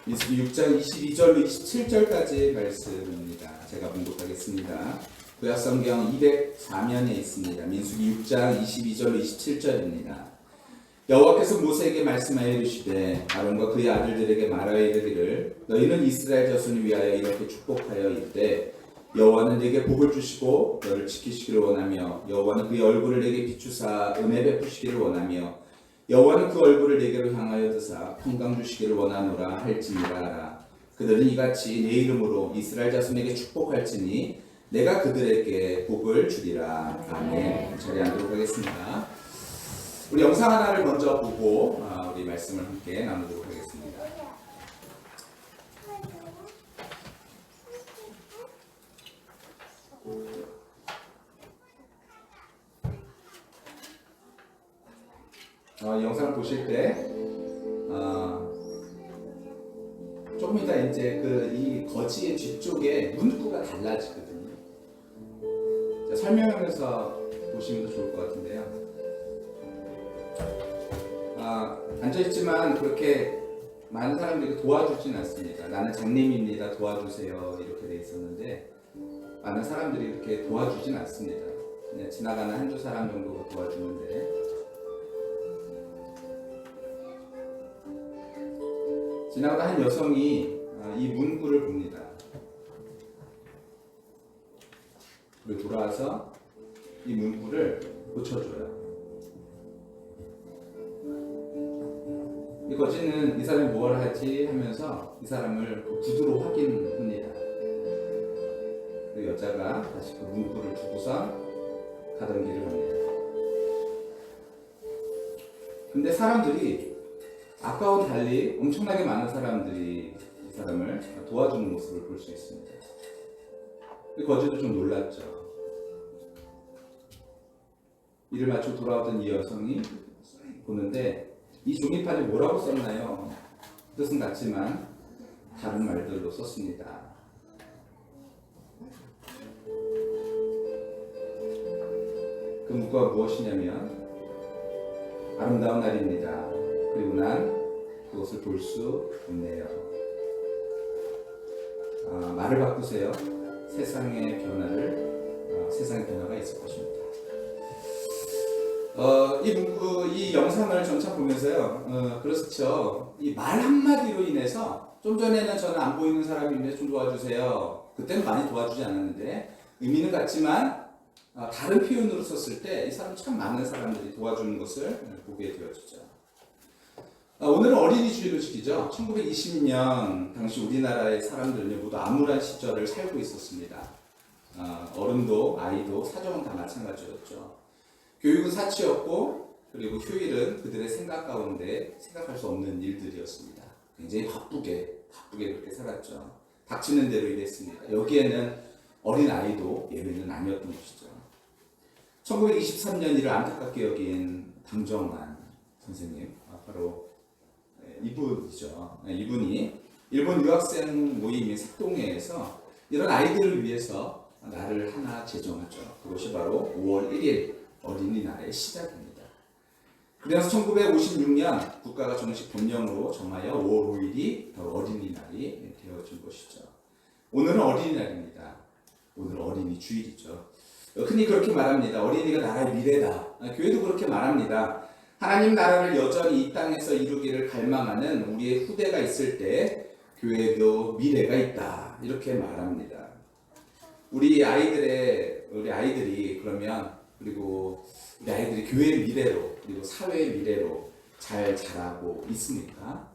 민수기 6장 22절로 27절까지 말씀입니다. 제가 봉독하겠습니다. 구약성경 204면에 있습니다. 민수기 6장 22절로 27절입니다. 여호와께서 모세에게 말씀하여 이르시되 아론과 그의 아들들에게 말하여 이르기를 너희는 이스라엘 자손을 위하여 이렇게 축복하여 이르되 여호와는 내게 복을 주시고 너를 지키시기를 원하며 여호와는 그의 얼굴을 내게 비추사 은혜 베푸시기를 원하며 여호와는 그 얼굴을 내게로 향하여 드사 평강 주시기를 원하노라 할지니라 하라. 그들은 이같이 내 이름으로 이스라엘 자손에게 축복할지니 내가 그들에게 복을 주리라. 아멘. 자리에 앉도록 하겠습니다. 우리 영상 하나를 먼저 보고 우리 말씀을 함께 나누도록 하겠습니다. 영상을 보실 때 조금 이따 이제 이 거지의 뒤쪽에 문구가 달라지거든요. 자, 설명하면서 보시면 더 좋을 것 같은데요. 앉아있지만 그렇게 많은 사람들이 도와주진 않습니다. 나는 장님입니다. 도와주세요. 이렇게 돼 있었는데 많은 사람들이 이렇게 도와주진 않습니다. 그냥 지나가는 한두 사람 정도가 도와주는데 지나가다 한 여성이 이 문구를 봅니다. 그리고 돌아와서 이 문구를 고쳐줘요. 이 거지는 이 사람이 뭘 하지 하면서 이 사람을 그 구두로 확인합니다. 그 여자가 다시 그 문구를 두고선 가던 길을 갑니다. 근데 사람들이 아까와 달리 엄청나게 많은 사람들이 이 사람을 도와주는 모습을 볼 수 있습니다. 그 거지도 좀 놀랐죠. 이를 마치고 돌아왔던 이 여성이 보는데 이 종이판에 뭐라고 썼나요? 뜻은 같지만 다른 말들로 썼습니다. 그 문구가 무엇이냐면 아름다운 날입니다. 그리고 난 그것을 볼 수 없네요. 말을 바꾸세요. 세상의 변화가 있을 것입니다. 이 문구, 이 영상을 전차 보면서요, 그렇죠. 이 말 한마디로 인해서, 좀 전에는 저는 안 보이는 사람인데 좀 도와주세요. 그때는 많이 도와주지 않았는데, 의미는 같지만, 다른 표현으로 썼을 때, 이 사람 참 많은 사람들이 도와주는 것을 보게 되어지죠. 오늘은 어린이 주일을 지키죠. 1920년, 당시 우리나라의 사람들은 모두 암울한 시절을 살고 있었습니다. 어른도, 아이도, 사정은 다 마찬가지였죠. 교육은 사치였고 그리고 휴일은 그들의 생각 가운데 생각할 수 없는 일들이었습니다. 굉장히 바쁘게 그렇게 살았죠. 닥치는 대로 일했습니다. 여기에는 어린 아이도 예외는 아니었던 것이죠. 1923년 이를 안타깝게 여긴 당정환 선생님, 바로 이분이죠. 이분이 일본 유학생 모임인 색동회에서 이런 아이들을 위해서 날을 하나 제정하죠. 그것이 바로 5월 1일 어린이날의 시작입니다. 그래서 1956년 국가가 정식 법령으로 정하여 5월 5일이 바로 어린이날이 되어진 것이죠. 오늘은 어린이날입니다. 오늘 어린이 주일이죠. 흔히 그렇게 말합니다. 어린이가 나라의 미래다. 교회도 그렇게 말합니다. 하나님 나라를 여전히 이 땅에서 이루기를 갈망하는 우리의 후대가 있을 때 교회도 미래가 있다. 이렇게 말합니다. 우리 아이들이 그러면 그리고 우리 아이들이 교회의 미래로 그리고 사회의 미래로 잘 자라고 있습니까?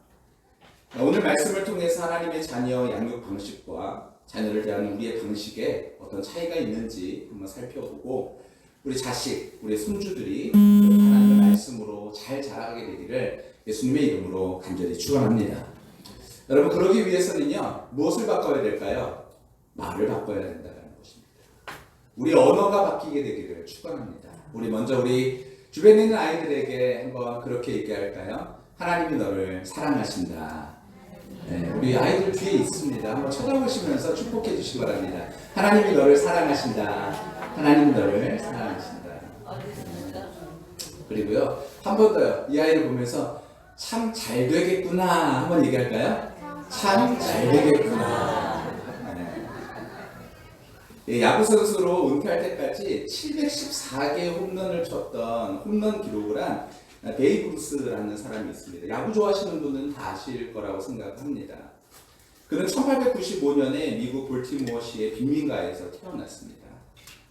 오늘 말씀을 통해서 하나님의 자녀 양육 방식과 자녀를 대하는 우리의 방식에 어떤 차이가 있는지 한번 살펴보고 우리 자식, 우리 손주들이 하나님의 말씀으로 잘 자라게 되기를 예수님의 이름으로 간절히 축원합니다. 여러분 그러기 위해서는요 무엇을 바꿔야 될까요? 말을 바꿔야 된다는 것입니다. 우리 언어가 바뀌게 되기를 축원합니다. 우리 먼저 우리 주변에 있는 아이들에게 한번 그렇게 얘기할까요? 하나님이 너를 사랑하신다. 네, 우리 아이들 뒤에 있습니다. 한번 쳐다보시면서 축복해 주시기 바랍니다. 하나님이 너를 사랑하신다. 하나님이 너를 사랑하신다. 그리고요 한 번 더요. 이 아이를 보면서 참 잘 되겠구나 한번 얘기할까요? 참 잘 되겠구나. 네. 야구 선수로 은퇴할 때까지 714개 홈런을 쳤던 홈런 기록을 한 베이브 루스라는 사람이 있습니다. 야구 좋아하시는 분은 다 아실 거라고 생각합니다. 그는 1895년에 미국 볼티모어시의 빈민가에서 태어났습니다.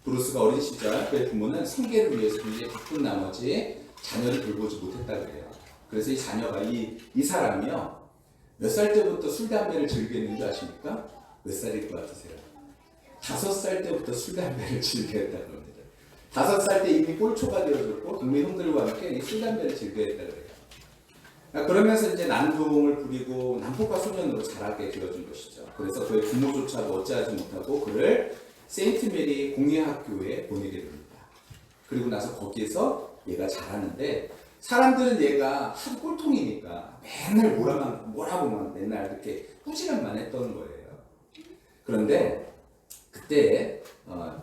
브루스가 어린 시절 그의 부모는 생계를 위해서 굉장히 바쁜 나머지 자녀를 돌보지 못했다 그래요. 그래서 이 자녀가 이 사람이요, 몇 살 때부터 술 담배를 즐겼는지 아십니까? 몇 살일 것 같으세요? 5살 때부터 술 담배를 즐겨했다고 합니다. 5살 때 이미 꼴초가 되어졌고 동네 형들과 함께 이 술 담배를 즐겨했다고 해요. 그러면서 이제 난동을 부리고 난폭한 소년으로 자라게 되어준 것이죠. 그래서 그의 부모조차도 어찌하지 못하고 그를 세인트 메리 공예학교에 보내게 됩니다. 그리고 나서 거기에서 얘가 자라는데 사람들은 얘가 하도 꼴통이니까 맨날 뭐라고만 맨날 이렇게 꾸지람만 했던 거예요. 그런데 그때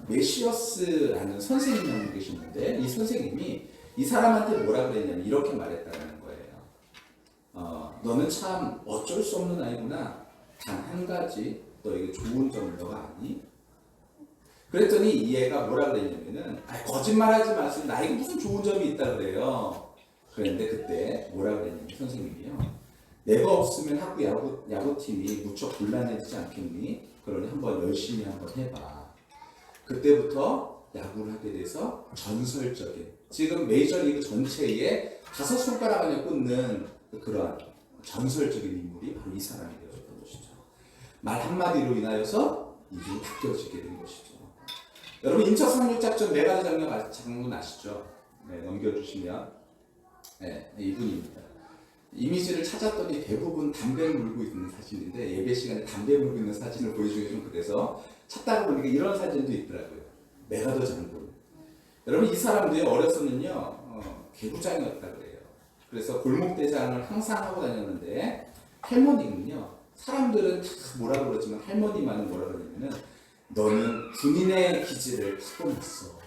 메시어스라는 선생님이 한 분 계셨는데 이 선생님이 이 사람한테 뭐라 그랬냐면 이렇게 말했다는 거예요. 너는 참 어쩔 수 없는 아이구나. 단 한 가지 너에게 좋은 점을 너가 아니? 그랬더니 얘가 뭐라 그랬냐면은 거짓말하지 마세요. 나에게 무슨 좋은 점이 있다 그래요. 그런데 그때 뭐라 그랬냐면 선생님이요. 내가 없으면 학교 야구팀이 무척 곤란해지지 않겠니? 그러니 한번 열심히 한번 해봐. 그때부터 야구를 하게 돼서 전설적인 지금 메이저리그 전체에 5손가락 안에 꽂는 그러한 전설적인 인물이 바로 이 사람이 되어졌던 것이죠. 말 한마디로 인하여서 이름이 바뀌어지게 된 것이죠. 여러분 인천 상륙작전 메가드 장군 아시죠? 네, 넘겨주시면 네, 이분입니다. 이미지를 찾았더니 대부분 담배를 물고 있는 사진인데 예배 시간에 담배 물고 있는 사진을 보여주기 좀 그래서 찾다가 보니까 이런 사진도 있더라고요. 메가드 장군. 여러분 이 사람들이 어렸었는요 개구장이었다 그래요. 그래서 골목대장을 항상 하고 다녔는데 할머니는요 사람들은 다 뭐라고 그러지만 할머니만은 뭐라 그러냐면은 너는 군인의 기질을 타고났어.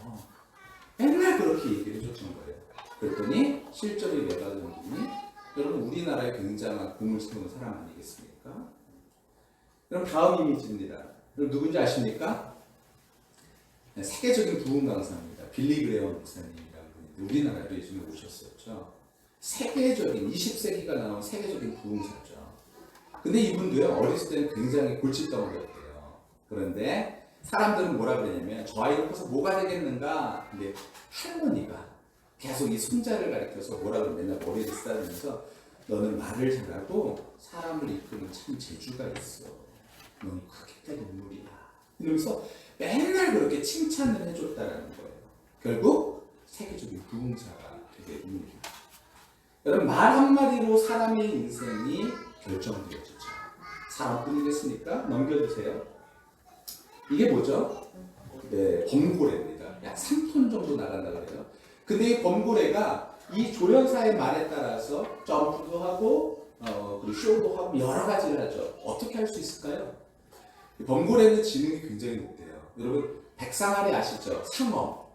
맨날 그렇게 얘기를 해줬던 거예요. 그랬더니 실제로 메가드 장군이 여러분 우리나라에 굉장한 공을 세우는 사람 아니겠습니까? 그럼 다음 이미지입니다. 여러분 누군지 아십니까? 네, 세계적인 부흥 강사입니다. 빌리 그레엄 목사님이라는 분인데 우리나라에도 예전에 오셨었죠. 세계적인 20세기가 나온 세계적인 부흥사죠. 근데 이분도요 어렸을 때는 굉장히 골칫덩어리였대요. 그런데 사람들은 뭐라 그러냐면 저 아이를 커서 뭐가 되겠는가? 근데 할머니가 계속 이 손자를 가리켜서 뭐라 그러면 맨날 머리를 쓰다듬으면서 너는 말을 잘하고 사람을 이끄는 참 재주가 있어. 넌 크게 된 인물이야. 이러면서 맨날 그렇게 칭찬을 해줬다라는 거예요. 결국 세계적인 부흥사가 되게 됩니다. 여러분 말 한마디로 사람의 인생이 결정되어지죠. 사람뿐이겠습니까? 넘겨주세요. 이게 뭐죠? 네, 범고래입니다. 약 3톤 정도 나간다 그래요. 근데 이 범고래가 이 조련사의 말에 따라서 점프도 하고 그리고 쇼도 하고 여러 가지를 하죠. 어떻게 할 수 있을까요? 범고래는 지능이 굉장히 높대요. 여러분 백상아리 아시죠? 상어.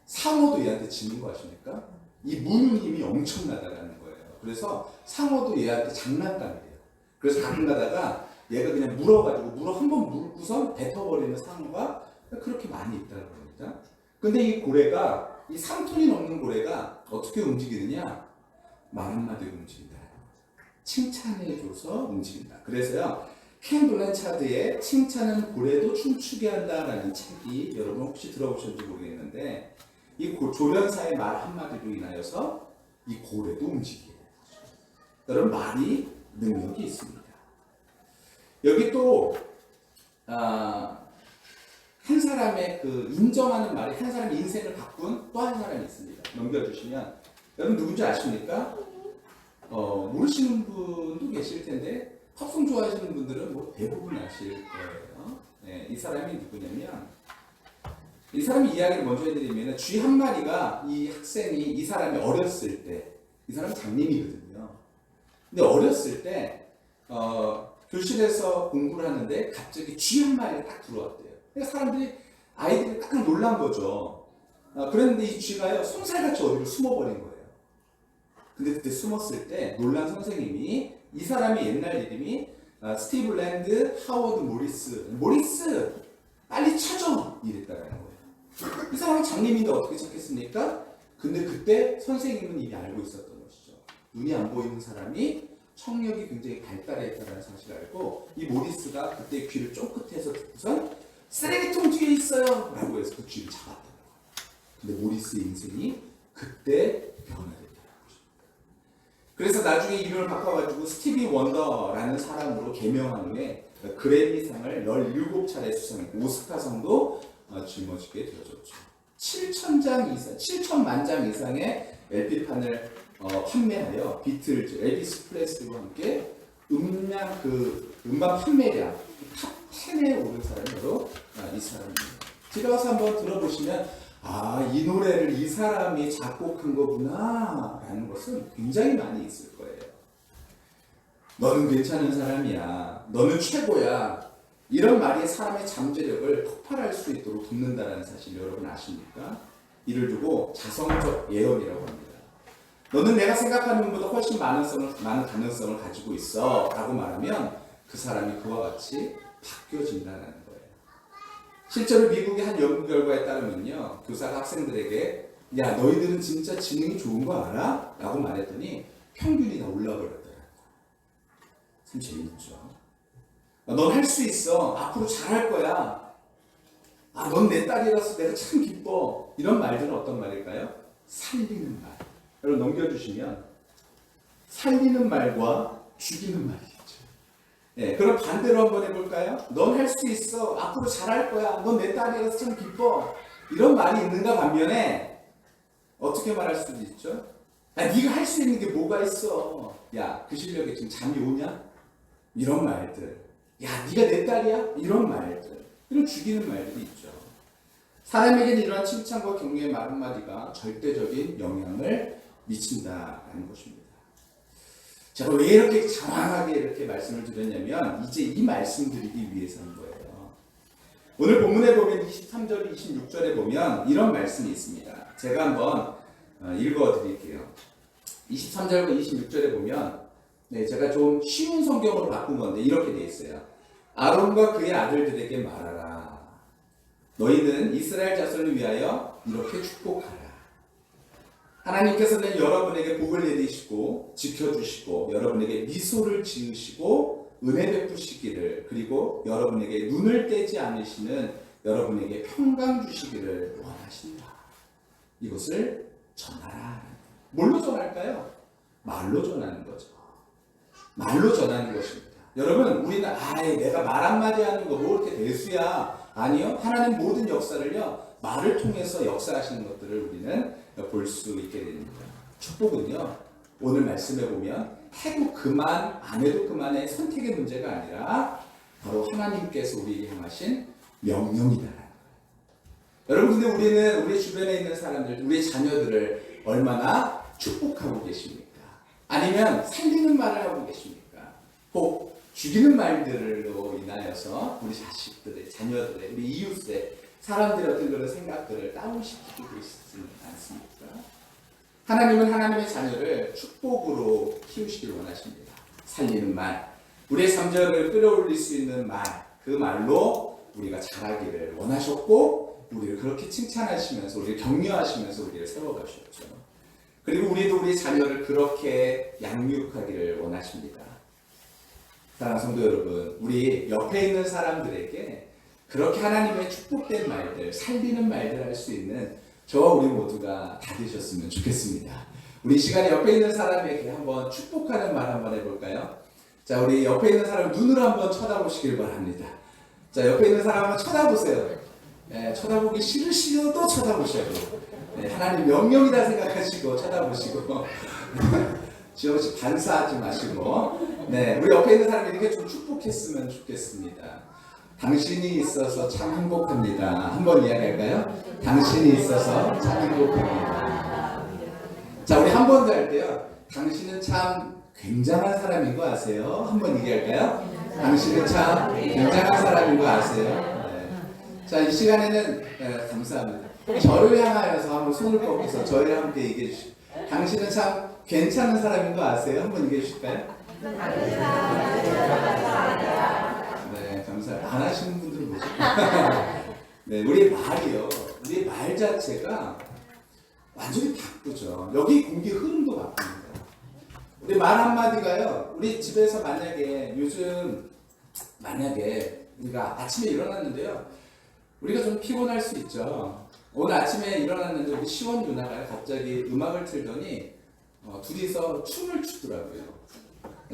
상어도 얘한테 지는 거 아십니까? 이 무는 힘이 엄청나다라는 거예요. 그래서 상어도 얘한테 장난감이래요. 그래서 가끔 가다가 얘가 그냥 물어 한 번 물고선 뱉어버리는 상어가 그렇게 많이 있다고 합니다. 근데 이 고래가 이 3톤이 넘는 고래가 어떻게 움직이느냐? 말 한마디로 움직인다. 칭찬해줘서 움직인다. 그래서요 켄 블랜차드의 칭찬은 고래도 춤추게 한다라는 책이 여러분 혹시 들어보셨는지 모르겠는데 이 조련사의 말 한마디로 인하여서 이 고래도 움직이게 되는 거죠. 여러분 말이 능력이 있습니다. 여기 또 한 사람의 그 인정하는 말이 한 사람의 인생을 바꾼 또 한 사람이 있습니다. 넘겨주시면 여러분 누군지 아십니까? 모르시는 분도 계실 텐데 팝송 좋아하시는 분들은 뭐 대부분 아실 거예요. 네, 이 사람이 누구냐면 이 사람의 이야기를 먼저 해드리면 쥐 한 마리가 이 학생이 이 사람이 어렸을 때 이 사람은 장님이거든요. 근데 어렸을 때 교실에서 공부를 하는데 갑자기 쥐 한 마리가 딱 들어왔대요. 그러니까 사람들이 아이들이 딱 놀란 거죠. 그랬는데 이 쥐가요 솜살같이 어디로 숨어버린 거예요. 근데 그때 숨었을 때 놀란 선생님이 이 사람의 옛날 이름이 스티브 랜드, 하워드 모리스 빨리 찾아 이랬다라는 거예요. 이 사람이 장님인데 어떻게 찾겠습니까? 근데 그때 선생님은 이미 알고 있었던 것이죠. 눈이 안 보이는 사람이 청력이 굉장히 발달했다는 사실을 알고 이 모리스가 그때 귀를 쫑긋해서 듣고선 쓰레기통 뒤에 있어요 라고 해서 그 귀를 잡았다는 거예요. 근데 모리스의 인생이 그때 변화됐다는 것입니다. 그래서 나중에 이름을 바꿔가지고 스티비 원더라는 사람으로 개명한 후에 그래미상을 17차례 수상했고 오스카상도 짊어지게 되어졌죠. 7천만 장 이상의 LP판을 판매하여 비틀즈, 엘비스 프레슬리와 함께 음반 판매량 탑 10에 오른 사람이 바로 이 사람입니다. 들어가서 한번 들어보시면 이 노래를 이 사람이 작곡한 거구나 라는 것은 굉장히 많이 있을 거예요. 너는 괜찮은 사람이야. 너는 최고야. 이런 말이 사람의 잠재력을 폭발할 수 있도록 돕는다는 사실 여러분 아십니까? 이를 두고 자성적 예언이라고 합니다. 너는 내가 생각하는 것보다 훨씬 많은 가능성을 가지고 있어 라고 말하면 그 사람이 그와 같이 바뀌어진다는 거예요. 실제로 미국의 한 연구 결과에 따르면요, 교사가 학생들에게 야 너희들은 진짜 지능이 좋은 거 알아? 라고 말했더니 평균이 다 올라버렸더라고요. 참 재밌죠. 넌 할 수 있어. 앞으로 잘할 거야. 넌 내 딸이라서 내가 참 기뻐. 이런 말들은 어떤 말일까요? 살리는 말. 여러분 넘겨주시면 살리는 말과 죽이는 말이겠죠. 네, 그럼 반대로 한번 해볼까요? 넌 할 수 있어. 앞으로 잘할 거야. 넌 내 딸이라서 참 기뻐. 이런 말이 있는가 반면에 어떻게 말할 수도 있죠? 네가 할 수 있는 게 뭐가 있어? 야, 그 실력에 지금 잠이 오냐? 이런 말들. 야, 네가 내 딸이야? 이런 말들. 이런 죽이는 말들이 있죠. 사람에게는 이러한 칭찬과 격려의 말 한마디가 절대적인 영향을 미친다라는 것입니다. 제가 왜 이렇게 장황하게 이렇게 말씀을 드렸냐면 이제 이 말씀 드리기 위해서인 거예요. 오늘 본문에 보면 23절, 26절에 보면 이런 말씀이 있습니다. 제가 한번 읽어 드릴게요. 23절과 26절에 보면 제가 좀 쉬운 성경으로 바꾼 건데 이렇게 돼 있어요. 아론과 그의 아들들에게 말하라. 너희는 이스라엘 자손을 위하여 이렇게 축복하라. 하나님께서는 여러분에게 복을 내리시고 지켜주시고 여러분에게 미소를 지으시고 은혜 베푸시기를 그리고 여러분에게 눈을 떼지 않으시는 여러분에게 평강 주시기를 원하신다. 이것을 전하라. 뭘로 전할까요? 말로 전하는 거죠. 말로 전하는 것입니다. 여러분 우리는 내가 말 한마디 하는 거 뭐 이렇게 대수야. 아니요. 하나님 모든 역사를요. 말을 통해서 역사하시는 것들을 우리는 볼 수 있게 됩니다. 축복은요. 오늘 말씀해 보면 해도 그만 안 해도 그만의 선택의 문제가 아니라 바로 하나님께서 우리에게 향하신 명령이다. 여러분 근데 우리는 우리 주변에 있는 사람들, 우리 자녀들을 얼마나 축복하고 계십니까? 아니면 살리는 말을 하고 계십니까? 혹 죽이는 말들로 인하여서 우리 자식들의, 자녀들의, 우리 이웃의 사람들의 어떤 그런 생각들을 다운시키고 계시지는 않습니까? 하나님은 하나님의 자녀를 축복으로 키우시길 원하십니다. 살리는 말, 우리의 삶을 끌어올릴 수 있는 말, 그 말로 우리가 자라기를 원하셨고 우리를 그렇게 칭찬하시면서 우리를 격려하시면서 우리를 세워가셨죠. 그리고 우리도 우리 자녀를 그렇게 양육하기를 원하십니다. 사랑하는 성도 여러분, 우리 옆에 있는 사람들에게 그렇게 하나님의 축복된 말들, 살리는 말들 할 수 있는 저와 우리 모두가 다 되셨으면 좋겠습니다. 우리 시간에 옆에 있는 사람에게 한번 축복하는 말 한번 해볼까요? 자, 우리 옆에 있는 사람 눈으로 한번 쳐다보시길 바랍니다. 자, 옆에 있는 사람 한번 쳐다보세요. 쳐다보기 싫으시도 쳐다보셔도 하나님 명령이다 생각하시고 쳐다보시고 지어서 반사하지 마시고 우리 옆에 있는 사람이 이렇게 좀 축복했으면 좋겠습니다. 당신이 있어서 참 행복합니다. 한번 이야기할까요? 당신이 있어서 참 행복합니다. 자, 우리 한 번 더 할게요. 당신은 참 굉장한 사람인 거 아세요? 한번 얘기할까요? 당신은 참 굉장한 사람인 거 아세요? 자, 이 시간에는 감사합니다. 저를 향하여서 한번 손을 뻗어서 저희랑 함께 얘기해 주시죠. 당신은 참 괜찮은 사람인 거 아세요? 한번 얘기해 주실까요? 네, 감사해요. 안 하시는 분들은 뭐죠? 네, 우리 말이요. 우리 말 자체가 완전히 바꾸죠. 여기 공기 흐름도 바뀝니다. 우리 말 한마디가요. 우리 집에서 만약에 요즘 만약에 우리가 아침에 일어났는데요. 우리가 좀 피곤할 수 있죠. 오늘 아침에 일어났는데 우리 시원 누나가 갑자기 음악을 틀더니 둘이서 춤을 추더라고요.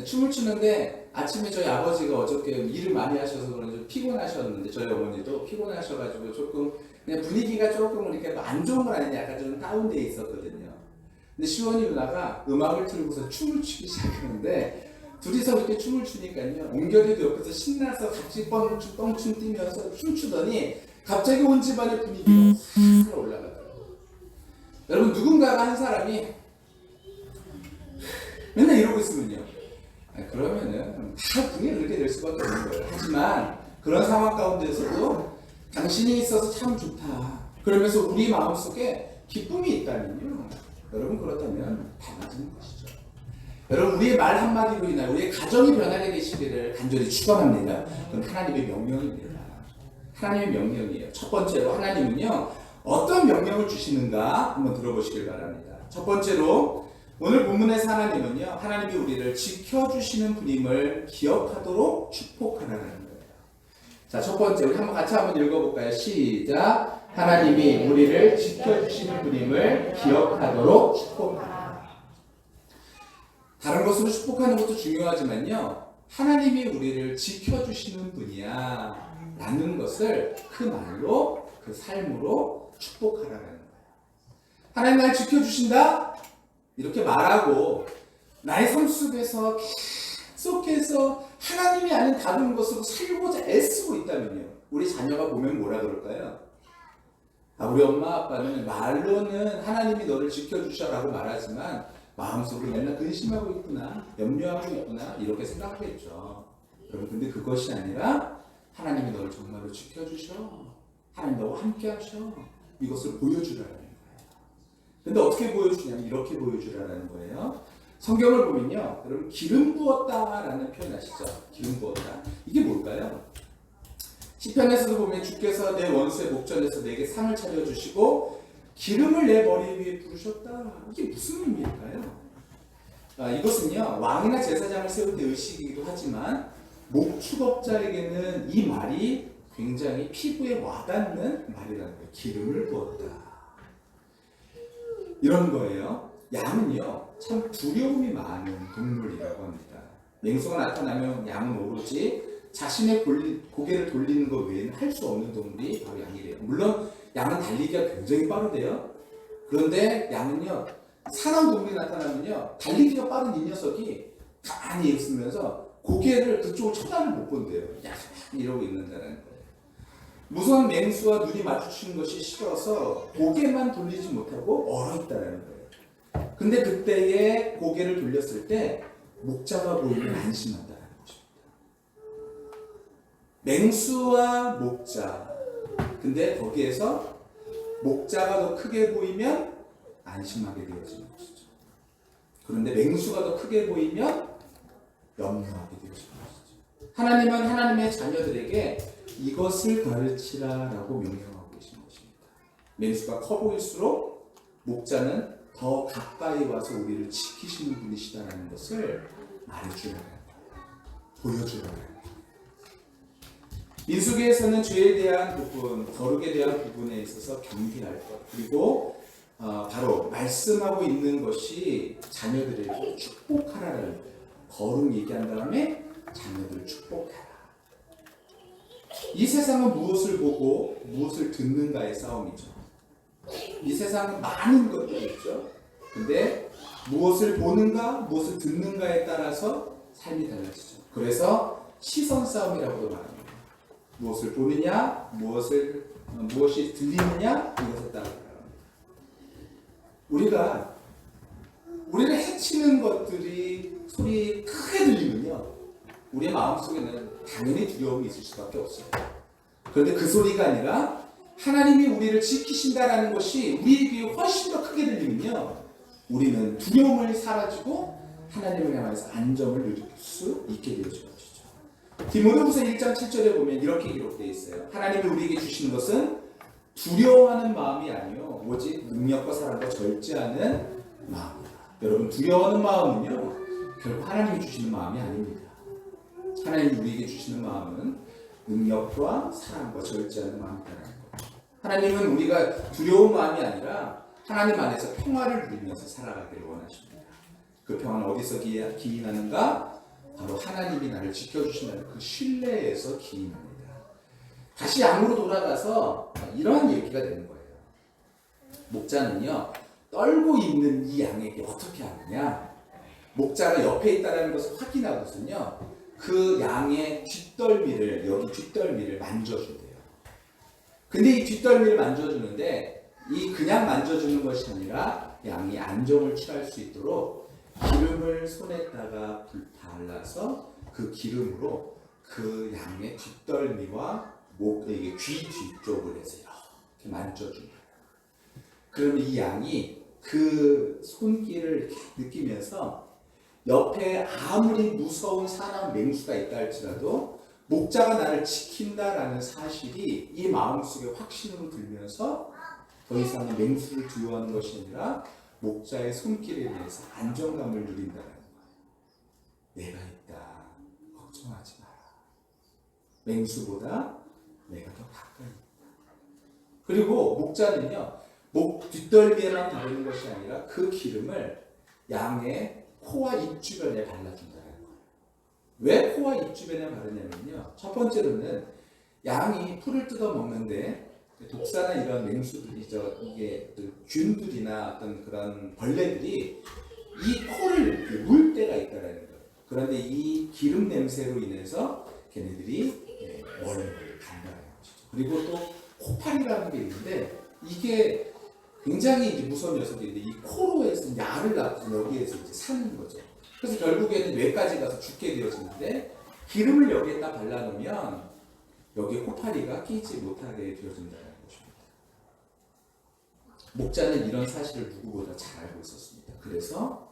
춤을 추는데 아침에 저희 아버지가 어저께 일을 많이 하셔서 그런지 피곤하셨는데 저희 어머니도 피곤하셔가지고 조금 그냥 분위기가 조금 이렇게 안 좋은 건 아닌데 약간 좀 다운돼 있었거든요. 근데 시원이 누나가 음악을 틀고서 춤을 추기 시작하는데 둘이서 이렇게 춤을 추니까요. 옹결이도 옆에서 신나서 같이 뻥춤 뛰면서 춤추더니 갑자기 온 집안의 분위기가 확 올라가더라고요. 여러분 누군가가 한 사람이 맨날 이러고 있으면요. 그러면은 다 분위기가 그렇게 될 수밖에 없는 거예요. 하지만 그런 상황 가운데서도 당신이 있어서 참 좋다. 그러면서 우리 마음속에 기쁨이 있다면요. 여러분 그렇다면 달라지는 것이죠. 여러분 우리의 말 한마디로 인하여 우리의 가정이 변하게 되시기를 간절히 축원합니다. 그건 하나님의 명령입니다. 하나님의 명령이에요. 첫 번째로 하나님은요. 어떤 명령을 주시는가 한번 들어보시길 바랍니다. 첫 번째로 오늘 본문에서 하나님은요. 하나님이 우리를 지켜주시는 분임을 기억하도록 축복하라는 거예요. 자, 첫 번째 우리 같이 한번 읽어볼까요? 시작. 하나님이 우리를 지켜주시는 분임을 기억하도록 축복하라. 다른 것으로 축복하는 것도 중요하지만요. 하나님이 우리를 지켜주시는 분이야 라는 것을 그 말로 그 삶으로 축복하라는 거예요. 하나님 날 지켜주신다? 이렇게 말하고 나의 삶 속에서 계속해서 하나님이 아닌 다른 것으로 살고자 애쓰고 있다면요. 우리 자녀가 보면 뭐라 그럴까요? 우리 엄마 아빠는 말로는 하나님이 너를 지켜주셔라고 말하지만 마음속으로 맨날 근심하고 있구나, 염려하고 있구나 이렇게 생각하겠죠. 여러분 근데 그것이 아니라 하나님이 너를 정말로 지켜주셔, 하나님 너와 함께 하셔, 이것을 보여주라는 거예요. 근데 어떻게 보여주냐면 이렇게 보여주라는 거예요. 성경을 보면요, 여러분 기름 부었다라는 표현 아시죠? 기름 부었다. 이게 뭘까요? 시편에서도 보면 주께서 내 원수의 목전에서 내게 상을 차려주시고 기름을 내 머리 위에 부으셨다. 이게 무슨 의미일까요? 이것은요 왕이나 제사장을 세울 때 의식이기도 하지만 목축업자에게는 이 말이 굉장히 피부에 와닿는 말이라는 거예요. 기름을 부었다. 이런 거예요. 양은요 참 두려움이 많은 동물이라고 합니다. 맹수가 나타나면 양은 오로지 자신의 고개를 돌리는 것 외에는 할 수 없는 동물이 바로 양이래요. 물론 양은 달리기가 굉장히 빠르대요. 그런데 양은요 사나운 동물이 나타나면요 달리기가 빠른 이 녀석이 가만히 있으면서 고개를 그쪽을 쳐다를 못 본대요. 야 이러고 있는다는 거예요. 무서운 맹수와 눈이 마주치는 것이 싫어서 고개만 돌리지 못하고 얼어있다는 거예요. 근데 그때에 고개를 돌렸을 때 목자가 보이면 안심한다는 것입니다. 맹수와 목자. 근데 거기에서 목자가 더 크게 보이면 안심하게 되어지는 것이죠. 그런데 맹수가 더 크게 보이면 염려하게 되어지는 것이죠. 하나님은 하나님의 자녀들에게 이것을 가르치라라고 명령하고 계신 것입니다. 맹수가 커 보일수록 목자는 더 가까이 와서 우리를 지키시는 분이시다라는 것을 말해주라는 거예요. 보여주라는 거예요. 민수기에서는 죄에 대한 부분, 거룩에 대한 부분에 있어서 경계할 것, 그리고 바로 말씀하고 있는 것이 자녀들에게 축복하라는 거예요. 거룩 얘기한 다음에 자녀들을 축복하라. 이 세상은 무엇을 보고 무엇을 듣는가의 싸움이죠. 이 세상은 많은 것들이 있죠. 근데 무엇을 보는가, 무엇을 듣는가에 따라서 삶이 달라지죠. 그래서 시선 싸움이라고도 말합니다. 무엇을 보느냐, 무엇이 들리느냐, 이것에 따라 우리가 우리를 해치는 것들이 소리 크게 들리면요, 우리의 마음속에는 당연히 두려움이 있을 수밖에 없어요. 그런데 그 소리가 아니라 하나님이 우리를 지키신다라는 것이 우리 귀에 훨씬 더 크게 들리면요, 우리는 두려움을 사라지고 하나님을 향해서 안정을 누릴 수 있게 되어진 것이죠. 디모데후서 1장 7절에 보면 이렇게 기록되어 있어요. 하나님이 우리에게 주시는 것은 두려워하는 마음이 아니요 오직 능력과 사랑과 절제하는 마음이다. 여러분, 두려워하는 마음은요 결국 하나님이 주시는 마음이 아닙니다. 하나님이 우리에게 주시는 마음은 능력과 사랑과 절제하는 마음이라는 거예요. 하나님은 우리가 두려운 마음이 아니라 하나님 안에서 평화를 누리면서 살아가기를 원하십니다. 그 평화는 어디서 기인하는가? 바로 하나님이 나를 지켜주신다는 그 신뢰에서 기인합니다. 다시 양으로 돌아가서 이러한 얘기가 되는 거예요. 목자는요 떨고 있는 이 양에게 어떻게 하느냐? 목자가 옆에 있다는 것을 확인하고서는요 그 양의 뒷덜미를, 여기 뒷덜미를 만져준대요. 근데 이 뒷덜미를 만져주는데 이 그냥 만져주는 것이 아니라 양이 안정을 취할 수 있도록 기름을 손에다가 발라서 그 기름으로 그 양의 뒷덜미와 이게 귀 뒤쪽을 해서 이렇게 만져줍니다. 그러면 이 양이 그 손길을 이렇게 느끼면서 옆에 아무리 무서운 사나운 맹수가 있다 할지라도 목자가 나를 지킨다라는 사실이 이 마음속에 확신으로 들면서 더 이상은 맹수를 두려워하는 것이 아니라 목자의 손길에 대해서 안정감을 누린다는 거예요. 내가 있다. 걱정하지 마라. 맹수보다 내가 더 가까이 있다. 그리고 목자는요. 목 뒷덜미에만 바르는 것이 아니라 그 기름을 양의 코와 입 주변에 발라준다는 거예요. 왜 코와 입 주변에 바르냐면요. 첫 번째로는 양이 풀을 뜯어 먹는데 독사나 이런 맹수들이죠. 이게 균들이나 어떤 그런 벌레들이 이 코를 물 때가 있다라는 거예요. 그런데 이 기름 냄새로 인해서 걔네들이 멀리 간다는 것이죠. 그리고 또 코파리라는 게 있는데 이게 굉장히 이제 무서운 녀석인데 이 코로 해서 이제 알을 낳고 여기에서 이제 사는 거죠. 그래서 결국에는 뇌까지 가서 죽게 되어지는데 기름을 여기에다 발라놓으면 여기에 코파리가 끼지 못하게 되어진다는 것입니다. 목자는 이런 사실을 누구보다 잘 알고 있었습니다. 그래서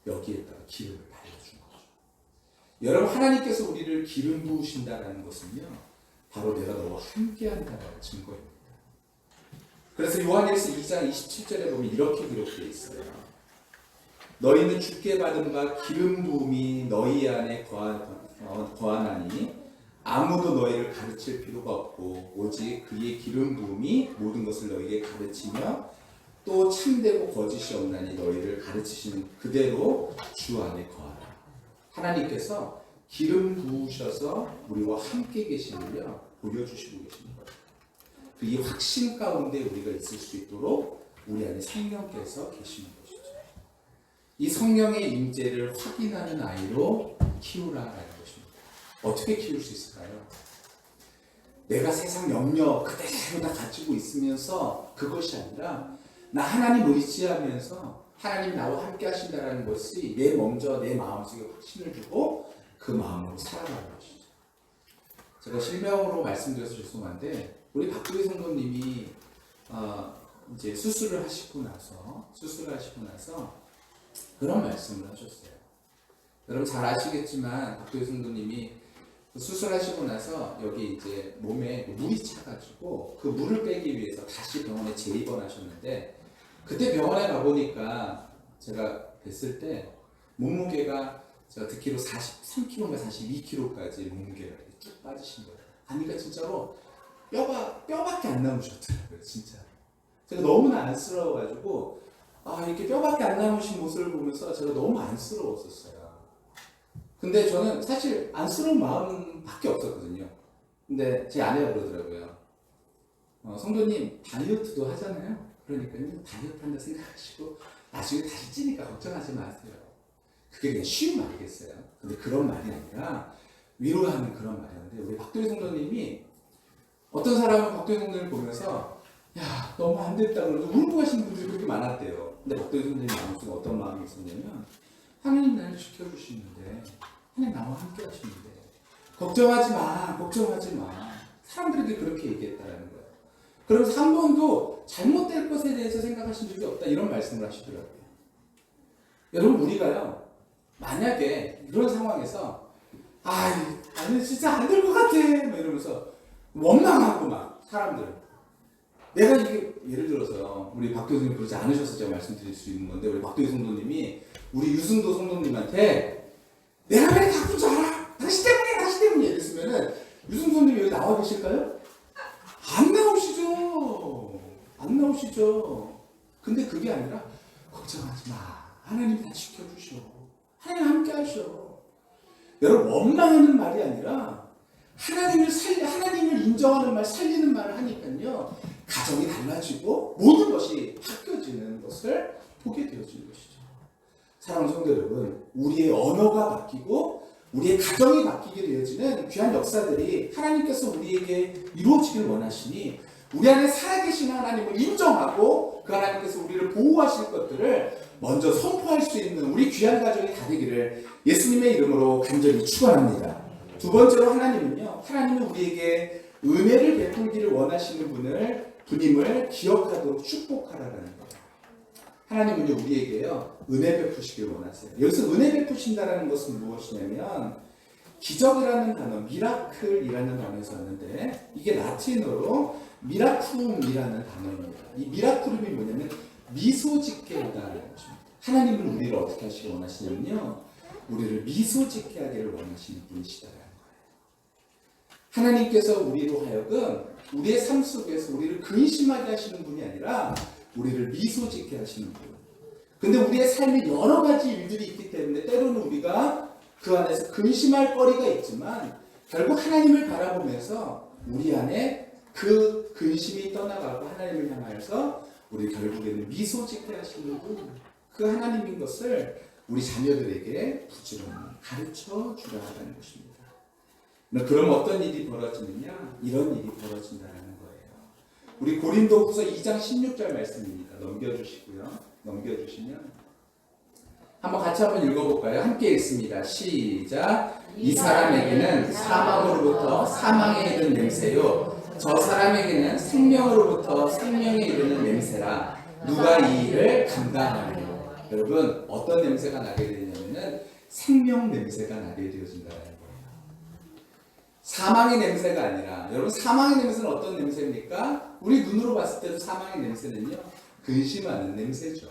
여기에다가 기름을 발라준 거죠. 여러분, 하나님께서 우리를 기름 부으신다는 것은요 바로 내가 너와 함께한다는 증거입니다. 그래서 요한일서 2장 27절에 보면 이렇게 기록되어 있어요. 너희는 주께 받은 바 기름 부음이 너희 안에 거하나니 아무도 너희를 가르칠 필요가 없고 오직 그의 기름 부음이 모든 것을 너희에게 가르치며 또 참되고 거짓이 없나니 너희를 가르치시는 그대로 주 안에 거하라. 하나님께서 기름 부으셔서 우리와 함께 계시는요 보여주시고 계십니다. 이 확신 가운데 우리가 있을 수 있도록 우리 안에 성령께서 계시는 것이죠. 이 성령의 임재를 확인하는 아이로 키우라라는 것입니다. 어떻게 키울 수 있을까요? 내가 세상 염려 그대로 다 가지고 있으면서 그것이 아니라 나 하나님 의지하면서 하나님 나와 함께 하신다는 것이 먼저 내 마음속에 확신을 주고 그 마음으로 살아가는 것이죠. 제가 실명으로 말씀드려서 죄송한데 우리 박두희 성도님이 이제 수술을 하시고 나서 그런 말씀을 하셨어요. 여러분 잘 아시겠지만 박두희 성도님이 수술하시고 나서 여기 이제 몸에 물이 차가지고 그 물을 빼기 위해서 다시 병원에 재입원하셨는데 그때 병원에 가보니까 제가 뵀을 때 몸무게가 제가 듣기로 43kg인가 42kg까지 몸무게가 쭉 빠지신 거예요. 아니까 진짜로 뼈밖에 안 남으셨더라고요, 진짜. 제가 너무나 안쓰러워가지고, 이렇게 뼈밖에 안 남으신 모습을 보면서 제가 너무 안쓰러웠었어요. 근데 저는 사실 안쓰러운 마음밖에 없었거든요. 근데 제 아내가 그러더라고요. 성도님, 다이어트도 하잖아요? 그러니까요, 다이어트 한다 생각하시고, 나중에 다시 찌니까 걱정하지 마세요. 그게 그냥 쉬운 말이겠어요. 근데 그런 말이 아니라, 위로하는 그런 말이었는데, 우리 박도희 성도님이 어떤 사람은 박도희 성도님을 보면서 야 너무 안 됐다 그러고 울고하시는 분들이 그렇게 많았대요. 근데 박도희 성도님 마음속에 어떤 마음이 있었냐면 하나님 나를 지켜주시는데 하나님 나와 함께 하시는데 걱정하지 마 사람들에게 그렇게 얘기했다라는 거예요. 그러면서 한 번도 잘못될 것에 대해서 생각하신 적이 없다 이런 말씀을 하시더라고요. 여러분 우리가요 만약에 이런 상황에서 나는 진짜 안 될 것 같아 막 이러면서 원망하고 막 사람들 내가 이게 예를 들어서 우리 박도희 성도님 그러지 않으셔서 제가 말씀드릴 수 있는 건데 우리 박도희 성도님이 우리 유승도 성도님한테 내가 왜 가쁜 줄 알아? 당신 때문에 이랬으면은 유승도 성도님이 여기 나와 계실까요? 안 나오시죠. 근데 그게 아니라 걱정하지 마. 하나님 다 지켜주셔. 하나님 함께 하셔. 여러분 원망하는 말이 아니라 하나님을 인정하는 말, 살리는 말을 하니까요. 가정이 달라지고 모든 것이 바뀌어지는 것을 보게 되어지는 것이죠. 사랑하는 성도 여러분, 우리의 언어가 바뀌고 우리의 가정이 바뀌게 되어지는 귀한 역사들이 하나님께서 우리에게 이루어지길 원하시니 우리 안에 살아계신 하나님을 인정하고 그 하나님께서 우리를 보호하실 것들을 먼저 선포할 수 있는 우리 귀한 가정이 다 되기를 예수님의 이름으로 간절히 축원합니다. 두 번째로 하나님은 우리에게 은혜를 베풀기를 원하시는 분임을 기억하도록 축복하라는 거예요. 하나님은요 우리에게요 은혜 베푸시길 원하세요. 여기서 은혜 베푸신다라는 것은 무엇이냐면 기적이라는 단어, 미라클이라는 단어에서 왔는데 이게 라틴어로 미라클룸이라는 단어입니다. 이 미라클룸이 뭐냐면 미소 짓게 하다는 것입니다. 하나님은 우리를 어떻게 하시길 원하시냐면요 우리를 미소 짓게 하기를 원하시는 분이시다라는 거예요. 하나님께서 우리로 하여금 우리의 삶 속에서 우리를 근심하게 하시는 분이 아니라 우리를 미소 짓게 하시는 분. 근데 우리의 삶에 여러 가지 일들이 있기 때문에 때로는 우리가 그 안에서 근심할 거리가 있지만 결국 하나님을 바라보면서 우리 안에 그 근심이 떠나가고 하나님을 향하여서 우리 결국에는 미소 짓게 하시는 분, 그 하나님인 것을 우리 자녀들에게 부지런히 가르쳐 주라 하는 것입니다. 그럼 어떤 일이 벌어지느냐? 이런 일이 벌어진다는 거예요. 우리 고린도후서 2장 16절 말씀입니다. 넘겨주시면 한번 같이 한번 읽어볼까요? 함께 읽습니다. 시작. 이 사람에게는 사망으로부터 사망에 이르는 냄새요 저 사람에게는 생명으로부터 생명에 이르는 냄새라. 누가 이 일을 감당하리요? 여러분 어떤 냄새가 나게 되냐면은 생명 냄새가 나게 되어진다는 거예요. 사망의 냄새가 아니라 여러분 사망의 냄새는 어떤 냄새입니까? 우리 눈으로 봤을 때도 사망의 냄새는요 근심하는 냄새죠.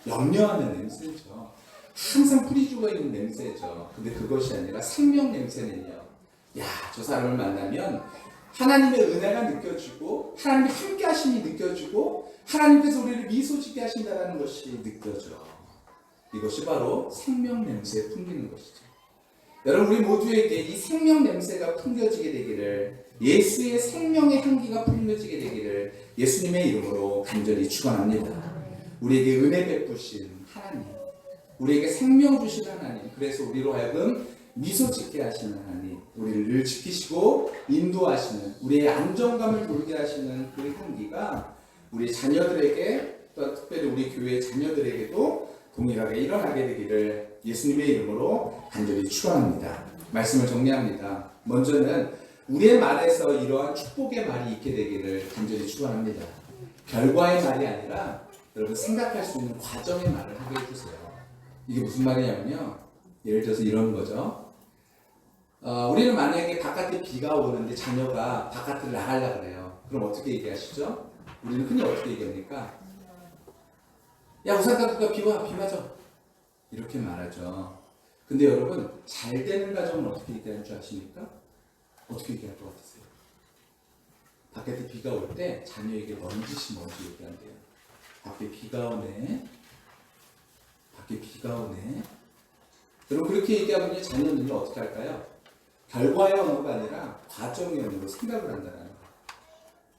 염려하는 냄새죠. 항상 뿌리 죽어있는 냄새죠. 근데 그것이 아니라 생명 냄새는요 저 사람을 만나면 하나님의 은혜가 느껴지고 하나님의 함께 하심이 느껴지고 하나님께서 우리를 미소 짓게 하신다는 것이 느껴져. 이것이 바로 생명 냄새에 풍기는 것이죠. 여러분 우리 모두에게 이 생명 냄새가 풍겨지게 되기를 예수의 생명의 향기가 풍겨지게 되기를 예수님의 이름으로 간절히 축원합니다. 우리에게 은혜 베푸신 하나님, 우리에게 생명 주신 하나님, 그래서 우리로 하여금 미소 짓게 하시는 하나님, 우리를 늘 지키시고 인도하시는 우리의 안정감을 돌게 하시는 그 향기가 우리 자녀들에게 또 특별히 우리 교회 자녀들에게도 동일하게 일어나게 되기를 예수님의 이름으로 간절히 축원합니다. 말씀을 정리합니다. 먼저는 우리의 말에서 이러한 축복의 말이 있게 되기를 간절히 축원합니다. 결과의 말이 아니라 여러분 생각할 수 있는 과정의 말을 하게 해주세요. 이게 무슨 말이냐면요. 예를 들어서 이런 거죠. 우리는 만약에 바깥에 비가 오는데 자녀가 바깥을 나가려고 그래요. 그럼 어떻게 얘기하시죠? 우리는 흔히 어떻게 얘기합니까? 야 우산 갖고 가, 비 맞아. 이렇게 말하죠. 근데 여러분 잘 되는 가정은 어떻게 얘기하는 줄 아십니까? 어떻게 얘기할 것 같으세요? 바깥에 비가 올 때 자녀에게 먼지 얘기한대요. 밖에 비가 오네. 여러분 그렇게 얘기하면 자녀는요 어떻게 할까요? 결과의 언어가 아니라 과정의 언어로 생각을 한다는 거예요.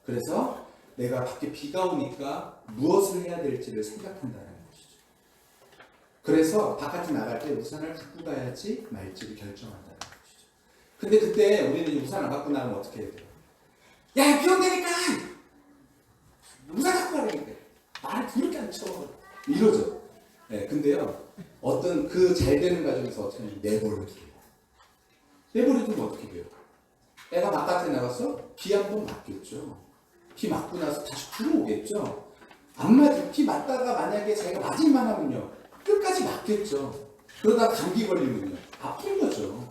그래서 내가 밖에 비가 오니까 무엇을 해야 될지를 생각한다는 것이죠. 그래서 바깥에 나갈 때 우산을 갖고 가야지 말지를 결정한다는 것이죠. 근데 그때 우리는 우산 안 갖고 나가면 어떻게 해야 돼요? 야, 비 온다니까! 우산 갖고 가라니까! 말을 그렇게 안 쳐. 이러죠. 네, 근데요, 어떤 그 잘 되는 과정에서 어떻게 하냐면 내버려두면 어떻게 돼요? 애가 바깥에 나가서 비 한 번 맞겠죠. 비 맞고 나서 다시 들어오겠죠. 안 맞을 비 맞다가 만약에 자기가 맞을만 하면요 끝까지 맞겠죠. 그러다 감기 걸리면요. 아픈 거죠.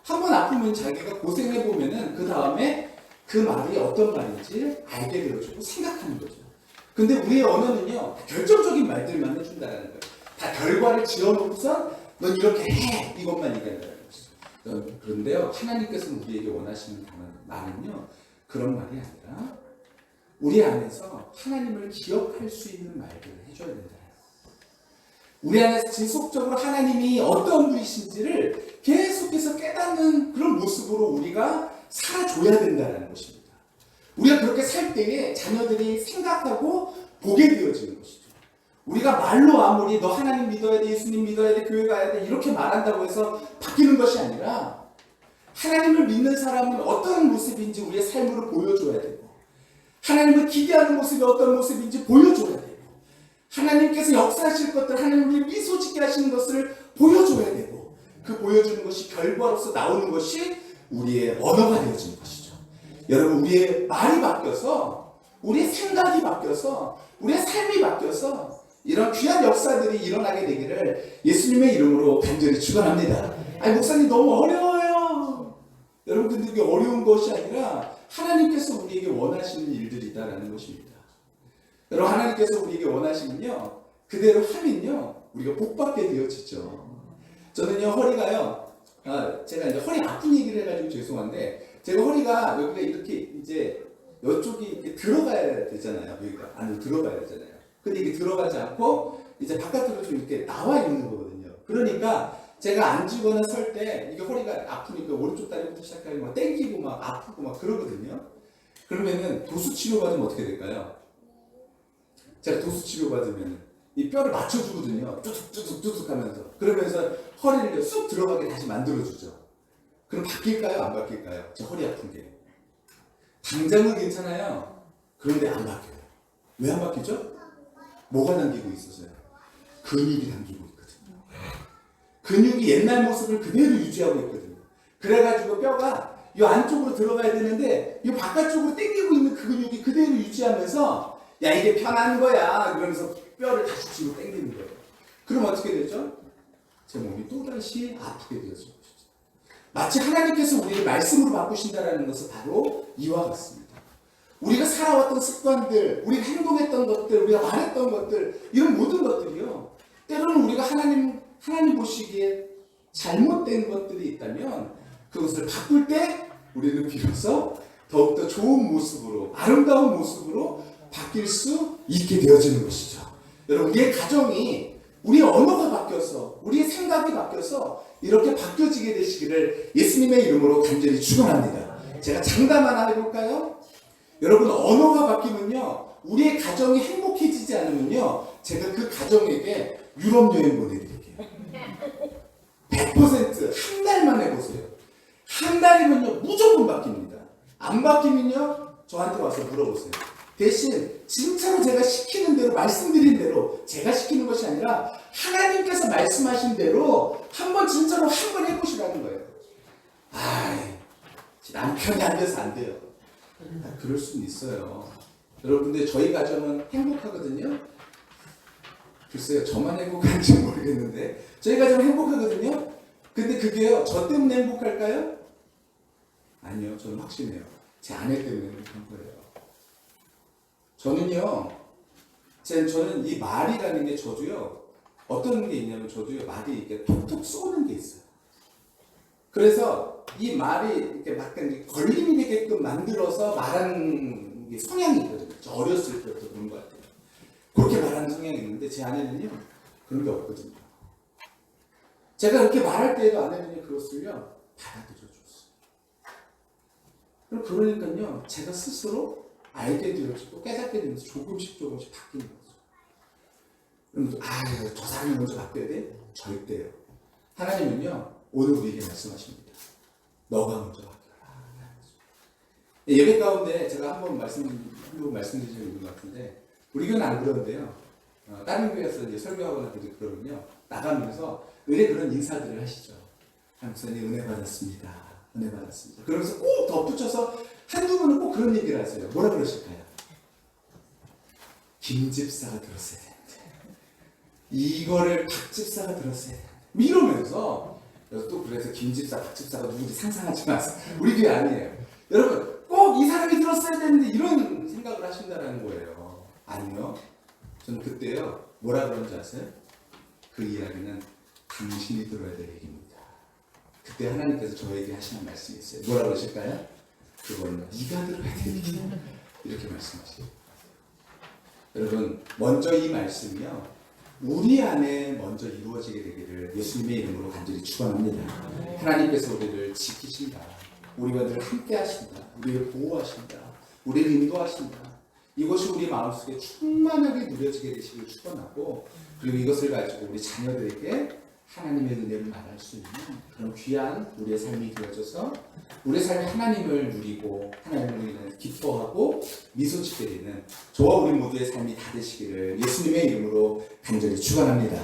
한 번 아프면 자기가 고생해보면은 그 다음에 그 말이 어떤 말인지 알게 되어지고 생각하는 거죠. 근데 우리의 언어는요, 다 결정적인 말들만 해준다는 거예요. 다 결과를 지어놓고서 넌 이렇게 해! 이것만 얘기한다는 것이죠. 그런데요, 하나님께서는 우리에게 원하시는 말은요, 그런 말이 아니라 우리 안에서 하나님을 기억할 수 있는 말들을 해줘야 된다. 우리 안에서 지속적으로 하나님이 어떤 분이신지를 계속해서 깨닫는 그런 모습으로 우리가 살아줘야 된다는 것입니다. 우리가 그렇게 살 때에 자녀들이 생각하고 보게 되어지는 것이죠. 우리가 말로 아무리 너 하나님 믿어야 돼, 예수님 믿어야 돼, 교회 가야 돼 이렇게 말한다고 해서 바뀌는 것이 아니라 하나님을 믿는 사람은 어떤 모습인지 우리의 삶으로 보여줘야 되고 하나님을 기대하는 모습이 어떤 모습인지 보여줘야 되고 하나님께서 역사하실 것들, 하나님을 미소 짓게 하시는 것을 보여줘야 되고 그 보여주는 것이 결과로서 나오는 것이 우리의 언어가 되어지는 것이죠. 여러분, 우리의 말이 바뀌어서 우리의 생각이 바뀌어서 우리의 삶이 바뀌어서 이런 귀한 역사들이 일어나게 되기를 예수님의 이름으로 간절히 축원합니다. 아니 목사님 너무 어려워요. 여러분 근데 이게 어려운 것이 아니라 하나님께서 우리에게 원하시는 일들이다라는 것입니다. 여러분 하나님께서 우리에게 원하시면요 그대로 하면요 우리가 복받게 되어지죠. 저는요 허리가요 제가 이제 허리 아픈 얘기를 해가지고 죄송한데 제가 허리가 여기가 이렇게 이제 이쪽이 이렇게 들어가야 되잖아요. 여기가 안으로 들어가야 되잖아요. 근데 이게 들어가지 않고 이제 바깥으로 좀 이렇게 나와 있는 거거든요. 그러니까 제가 앉거나 설 때 이게 허리가 아프니까 오른쪽 다리부터 시작하면 막 땡기고 막 아프고 막 그러거든요. 그러면은 도수 치료 받으면 어떻게 될까요? 제가 도수 치료 받으면 이 뼈를 맞춰주거든요. 뚜둑뚜둑 하면서 그러면서 허리를 쑥 들어가게 다시 만들어주죠. 그럼 바뀔까요? 안 바뀔까요? 제 허리 아픈 게 당장은 괜찮아요. 그런데 안 바뀌어요. 왜 안 바뀌죠? 뭐가 당기고 있어서요? 근육이 당기고 있거든요. 근육이 옛날 모습을 그대로 유지하고 있거든요. 그래가지고 뼈가 이 안쪽으로 들어가야 되는데 이 바깥쪽으로 당기고 있는 그 근육이 그대로 유지하면서 야 이게 편한 거야 그러면서 뼈를 다시 뒤로 당기는 거예요. 그럼 어떻게 되죠? 제 몸이 또다시 아프게 되어지는 것이죠. 마치 하나님께서 우리를 말씀으로 바꾸신다는 것은 바로 이와 같습니다. 우리가 살아왔던 습관들, 우리가 행동했던 것들, 우리가 말했던 것들 이런 모든 것들이요 때로는 우리가 하나님 보시기에 잘못된 것들이 있다면 그것을 바꿀 때 우리는 비로소 더욱더 좋은 모습으로 아름다운 모습으로 바뀔 수 있게 되어지는 것이죠. 여러분 우리의 가정이 우리의 언어가 바뀌어서 우리의 생각이 바뀌어서 이렇게 바뀌어지게 되시기를 예수님의 이름으로 간절히 축원합니다. 제가 장담 하나 해볼까요? 여러분 언어가 바뀌면요 우리의 가정이 행복해지지 않으면요 제가 그 가정에게 유럽 여행 보내드릴게요. 100% 한 달만 해보세요. 한 달이면요 무조건 바뀝니다. 안 바뀌면요 저한테 와서 물어보세요. 대신 진짜로 제가 시키는 대로 말씀드린 대로 제가 시키는 것이 아니라 하나님께서 말씀하신 대로 한번 진짜로 한번 해보시라는 거예요. 아이 남편이 안 돼서 안 돼요. 그럴 수는 있어요. 여러분 근데 저희 가정은 행복하거든요. 글쎄요 저만 행복한지 모르겠는데 저희 가정은 행복하거든요. 근데 그게요 저 때문에 행복할까요? 아니요 저는 확신해요. 제 아내 때문에 행복한 거예요. 저는 이 말이라는 게 저도요 어떤 게 있냐면 저도요 말이 이렇게 톡톡 쏘는 게 있어요. 그래서 이 말이 이렇게 약간 걸림이 되게끔 만들어서 말하는 게 성향이 있거든요. 저 어렸을 때부터 그런 것 같아요. 그렇게 말하는 성향이 있는데 제 아내는요 그런 게 없거든요. 제가 이렇게 말할 때에도 아내는요 그것을요 받아들여줬어요. 그러니까요 제가 스스로 알게 되어지고 깨닫게 되면서 조금씩 바뀌는 거죠. 그럼 저 사람이 먼저 바뀌어야 돼? 절대요. 하나님은요 오늘 우리에게 말씀하십니다. 너가 먼저 바뀌어라. 예배 가운데 제가 한번 말씀드린 적이 있는 것 같은데 우리 교회는 안 그러는데요. 다른 교회에서 이제 설교하거나 그러면요 나가면서 그런 인사들을 하시죠. 목사님 은혜 받았습니다. 은혜 받았습니다. 그러면서 꼭 덧붙여서 한두 분은 꼭 그런 얘기를 하세요. 뭐라 그러실까요? 김 집사가 들었어야 되는데 이거를 박 집사가 들었어야 되는데 이러면서 그래서 김집사, 박집사가 누군지 상상하지 마세요. 우리 교회 아니에요. 여러분 꼭 이 사람이 들었어야 되는데 이런 생각을 하신다는 거예요. 아니요. 저는 그때요 뭐라 그런지 아세요? 그 이야기는 당신이 들어야 될 얘기입니다. 그때 하나님께서 저에게 하시는 말씀이 있어요. 뭐라 그러실까요? 그거는 네가 들어야 될 얘기다. 이렇게 말씀하시죠. 여러분 먼저 이 말씀이요 우리 안에 먼저 이루어지게 되기를 예수님의 이름으로 간절히 축원합니다. 하나님께서 우리를 지키신다. 우리와 늘 함께 하신다. 우리를 보호하신다. 우리를 인도하신다. 이것이 우리 마음속에 충만하게 누려지게 되시길 축원하고 그리고 이것을 가지고 우리 자녀들에게 하나님의 은혜를 말할 수 있는 그런 귀한 우리의 삶이 되어져서 우리의 삶이 하나님을 누리고 하나님을 인해 기뻐하고 미소 짓게 되는 저와 우리 모두의 삶이 다 되시기를 예수님의 이름으로 간절히 축원합니다.